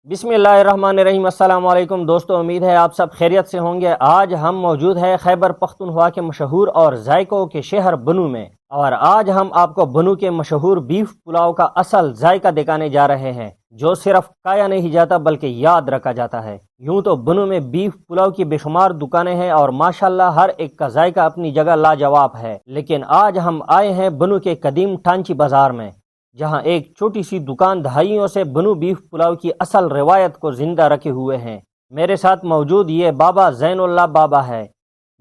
बिस्मिल्लाहिर्रहमानिर्रहीम। अस्सलाम वालेकुम दोस्तों, उम्मीद है आप सब खैरियत से होंगे। आज हम मौजूद है खैबर पख्तूनख्वा के मशहूर और जायकों के शहर बनू में, और आज हम आपको बनू के मशहूर बीफ पुलाव का असल जायका दिखाने जा रहे हैं, जो सिर्फ खाया नहीं जाता बल्कि याद रखा जाता है। यूं तो बनू में बीफ पुलाव की बेशुमार दुकानें हैं और माशाल्लाह हर एक का जायका अपनी जगह लाजवाब है, लेकिन आज हम आए हैं बनू के कदीम टांची बाजार में, जहां एक छोटी सी दुकान दहाइयों से बनू बीफ पुलाव की असल रिवायत को जिंदा रखे हुए हैं। मेरे साथ मौजूद ये बाबा ज़ैनुल्लाह बाबा है,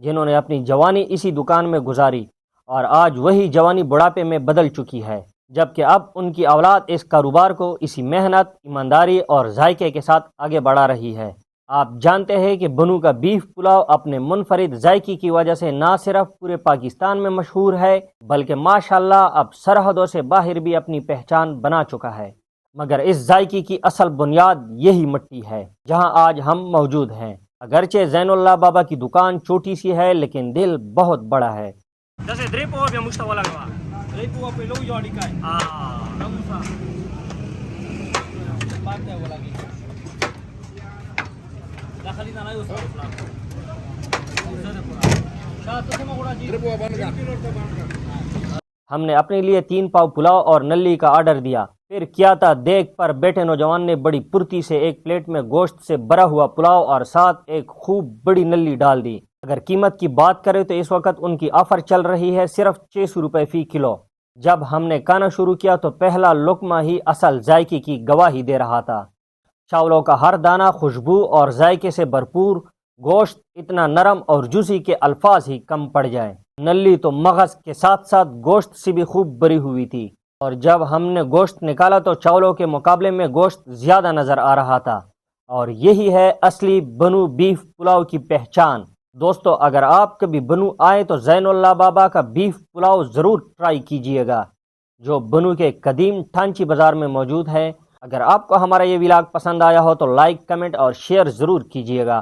जिन्होंने अपनी जवानी इसी दुकान में गुजारी और आज वही जवानी बुढ़ापे में बदल चुकी है, जबकि अब उनकी औलाद इस कारोबार को इसी मेहनत, ईमानदारी और जायके के साथ आगे बढ़ा रही है। आप जानते हैं कि बनू का बीफ पुलाव अपने मुनफरिद जायके की वजह से ना सिर्फ पूरे पाकिस्तान में मशहूर है, बल्कि माशाल्लाह अब सरहदों से बाहर भी अपनी पहचान बना चुका है। मगर इस जायके की असल बुनियाद यही मिट्टी है, जहां आज हम मौजूद हैं। अगरचे ज़ैनुल्लाह बाबा की दुकान छोटी सी है, लेकिन दिल बहुत बड़ा है। हमने अपने लिए 3 पाव पुलाव और नल्ली का ऑर्डर दिया। फिर किया था देख पर बैठे नौजवान ने बड़ी फुर्ती से एक प्लेट में गोश्त से भरा हुआ पुलाव और साथ एक खूब बड़ी नल्ली डाल दी। अगर कीमत की बात करें तो इस वक्त उनकी ऑफर चल रही है सिर्फ 600 रुपये फी किलो। जब हमने खाना शुरू किया तो पहला लुकमा ही असल जायके की गवाही दे रहा था। चावलों का हर दाना खुशबू और जायके से भरपूर, गोश्त इतना नरम और जूसी के अल्फाज ही कम पड़ जाए। नल्ली तो मगज के साथ साथ गोश्त से भी खूब भरी हुई थी, और जब हमने गोश्त निकाला तो चावलों के मुकाबले में गोश्त ज्यादा नजर आ रहा था। और यही है असली बनू बीफ पुलाव की पहचान। दोस्तों, अगर आप कभी बनू आए तो ज़ैनुल्लाह बाबा का बीफ पुलाव जरूर ट्राई कीजिएगा, जो बनू के कदीम टांची बाजार में मौजूद है। अगर आपको हमारा ये व्लॉग पसंद आया हो तो लाइक, कमेंट और शेयर ज़रूर कीजिएगा।